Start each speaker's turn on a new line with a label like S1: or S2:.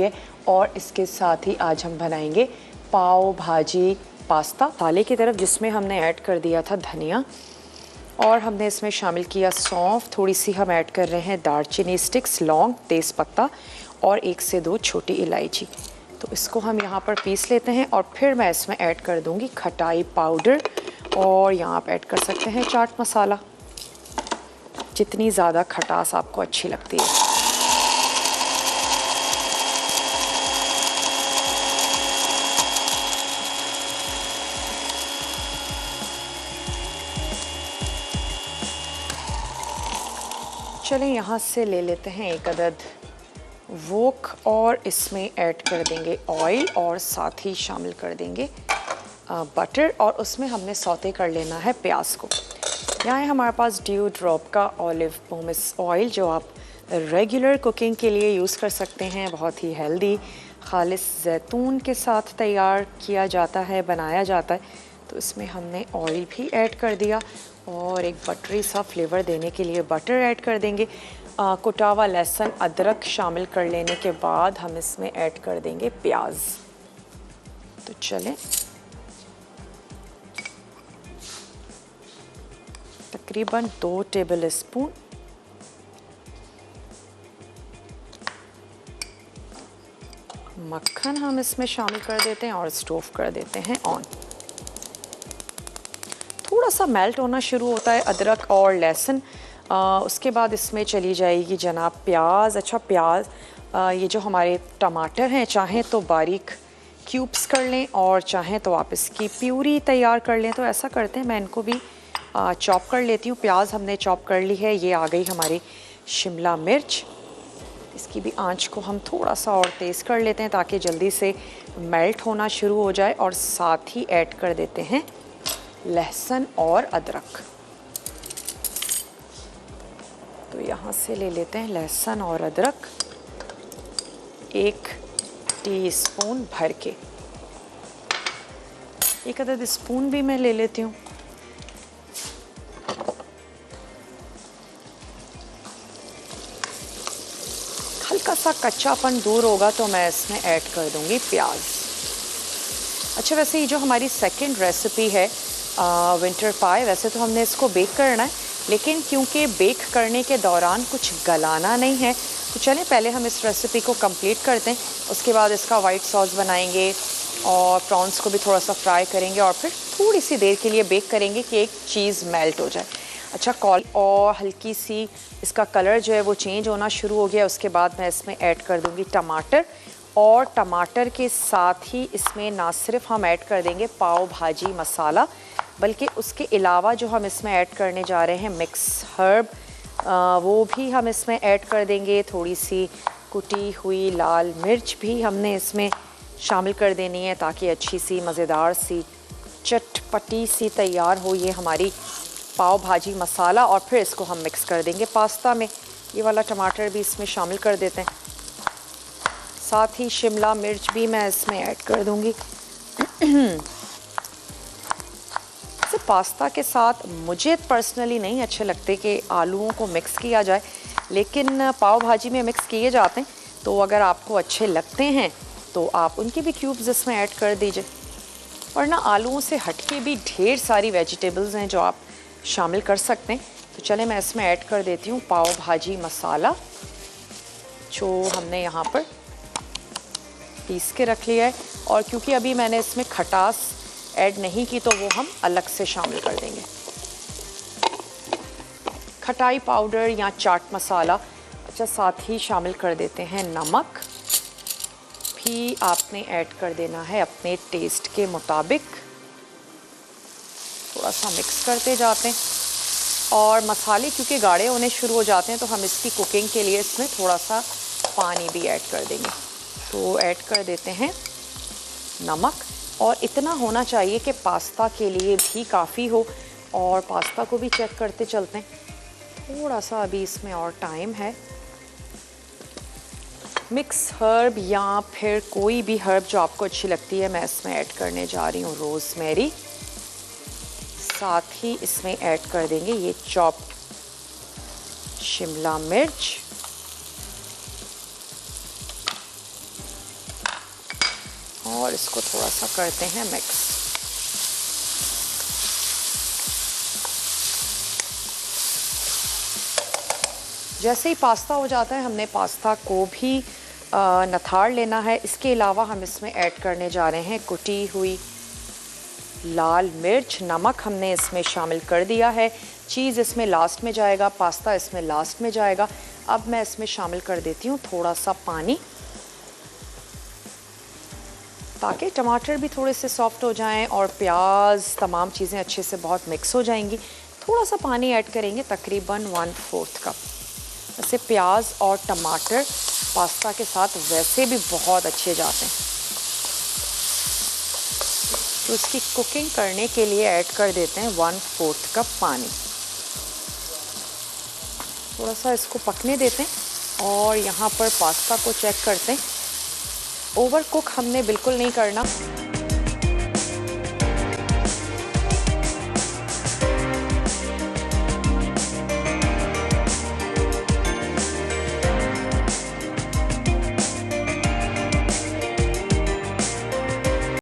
S1: है और इसके साथ ही आज हम बनाएंगे पाव भाजी पास्ता मसाले की तरफ, जिसमें हमने ऐड कर दिया था धनिया और हमने इसमें शामिल किया सौंफ। थोड़ी सी हम ऐड कर रहे हैं दालचीनी स्टिक्स, लौंग, तेज़पत्ता और 1 से 2 छोटी इलायची। तो इसको हम यहाँ पर पीस लेते हैं और फिर मैं इसमें ऐड कर दूँगी खटाई पाउडर और यहाँ आप ऐड कर सकते हैं चाट मसाला, जितनी ज़्यादा खटास आपको अच्छी लगती है। चलें यहाँ से ले लेते हैं 1 अदद वोक और इसमें ऐड कर देंगे ऑयल और साथ ही शामिल कर देंगे बटर और उसमें हमने सौते कर लेना है प्याज को। यहाँ है हमारे पास ड्यू ड्रॉप का ऑलिव पोमेस ऑयल, जो आप रेगुलर कुकिंग के लिए यूज़ कर सकते हैं। बहुत ही हेल्दी खालिस जैतून के साथ तैयार किया जाता है, बनाया जाता है। तो इसमें हमने ऑयल भी ऐड कर दिया और एक बटरी सा फ्लेवर देने के लिए बटर ऐड कर देंगे। कुटा हुआ लहसुन अदरक शामिल कर लेने के बाद हम इसमें ऐड कर देंगे प्याज। तो चलें, तकरीबन 2 टेबल स्पून मक्खन हम इसमें शामिल कर देते हैं और स्टोव कर देते हैं ऑन। थोड़ा सा मेल्ट होना शुरू होता है अदरक और लहसुन, उसके बाद इसमें चली जाएगी जनाब प्याज। अच्छा प्याज, ये जो हमारे टमाटर हैं, चाहें तो बारीक क्यूब्स कर लें और चाहें तो आप इसकी प्यूरी तैयार कर लें। तो ऐसा करते हैं, मैं इनको भी चॉप कर लेती हूँ। प्याज हमने चॉप कर ली है। ये आ गई हमारी शिमला मिर्च, इसकी भी आंच को हम थोड़ा सा और तेज़ कर लेते हैं ताकि जल्दी से मेल्ट होना शुरू हो जाए। और साथ ही ऐड कर देते हैं लहसुन और अदरक। तो यहाँ से ले लेते हैं लहसुन और अदरक 1 टीस्पून भर के। 1 अदद स्पून भी मैं ले लेती हूँ। हल्का सा कच्चापन दूर होगा तो मैं इसमें ऐड कर दूँगी प्याज। अच्छा, वैसे ये जो हमारी सेकंड रेसिपी है विंटर पाई, वैसे तो हमने इसको बेक करना है, लेकिन क्योंकि बेक करने के दौरान कुछ गलाना नहीं है, तो चलें पहले हम इस रेसिपी को कंप्लीट करते हैं। उसके बाद इसका वाइट सॉस बनाएंगे और प्रॉन्स को भी थोड़ा सा फ्राई करेंगे और फिर थोड़ी सी देर के लिए बेक करेंगे कि एक चीज़ मेल्ट हो जाए। अच्छा, कॉल और हल्की सी इसका कलर जो है वो चेंज होना शुरू हो गया। उसके बाद मैं इसमें ऐड कर दूँगी टमाटर और टमाटर के साथ ही इसमें ना सिर्फ हम ऐड कर देंगे पाव भाजी मसाला, बल्कि उसके अलावा जो हम इसमें ऐड करने जा रहे हैं मिक्स हर्ब, वो भी हम इसमें ऐड कर देंगे। थोड़ी सी कुटी हुई लाल मिर्च भी हमने इसमें शामिल कर देनी है ताकि अच्छी सी मज़ेदार सी चटपटी सी तैयार हो ये हमारी पाव भाजी मसाला। और फिर इसको हम मिक्स कर देंगे पास्ता में। ये वाला टमाटर भी इसमें शामिल कर देते हैं, साथ ही शिमला मिर्च भी मैं इसमें ऐड कर दूंगी। पास्ता के साथ मुझे पर्सनली नहीं अच्छे लगते कि आलूओं को मिक्स किया जाए, लेकिन पाव भाजी में मिक्स किए जाते हैं। तो अगर आपको अच्छे लगते हैं तो आप उनके भी क्यूब्स इसमें ऐड कर दीजिए। वरना आलूओं से हटके भी ढेर सारी वेजिटेबल्स हैं जो आप शामिल कर सकते हैं। तो चलें मैं इसमें ऐड कर देती हूँ पाव भाजी मसाला, जो हमने यहाँ पर पीस के रख लिया है। और क्योंकि अभी मैंने इसमें खटास ऐड नहीं की तो वो हम अलग से शामिल कर देंगे। खटाई पाउडर या चाट मसाला, अच्छा साथ ही शामिल कर देते हैं नमक भी आपने ऐड कर देना है अपने टेस्ट के मुताबिक। थोड़ा सा मिक्स करते जाते हैं और मसाले क्योंकि गाढ़े होने शुरू हो जाते हैं तो हम इसकी कुकिंग के लिए इसमें थोड़ा सा पानी भी ऐड कर देंगे। तो ऐड कर देते हैं नमक, और इतना होना चाहिए कि पास्ता के लिए भी काफ़ी हो। और पास्ता को भी चेक करते चलते हैं, थोड़ा सा अभी इसमें और टाइम है। मिक्स हर्ब या फिर कोई भी हर्ब जो आपको अच्छी लगती है मैं इसमें ऐड करने जा रही हूँ रोज़मेरी। साथ ही इसमें ऐड कर देंगे ये चॉप्ड शिमला मिर्च और इसको थोड़ा सा करते हैं मिक्स। जैसे ही पास्ता हो जाता है हमने पास्ता को भी नथाड़ लेना है। इसके अलावा हम इसमें ऐड करने जा रहे हैं कुटी हुई लाल मिर्च, नमक हमने इसमें शामिल कर दिया है। चीज़ इसमें लास्ट में जाएगा, पास्ता इसमें लास्ट में जाएगा। अब मैं इसमें शामिल कर देती हूँ थोड़ा सा पानी, ताकि टमाटर भी थोड़े से सॉफ्ट हो जाएं और प्याज तमाम चीज़ें अच्छे से बहुत मिक्स हो जाएंगी। थोड़ा सा पानी ऐड करेंगे, तकरीबन 1/4 कप। वैसे प्याज और टमाटर पास्ता के साथ वैसे भी बहुत अच्छे जाते हैं, तो इसकी कुकिंग करने के लिए ऐड कर देते हैं 1/4 कप पानी। थोड़ा सा इसको पकने देते हैं और यहाँ पर पास्ता को चेक करते हैं। ओवर कुक हमने बिल्कुल नहीं करना।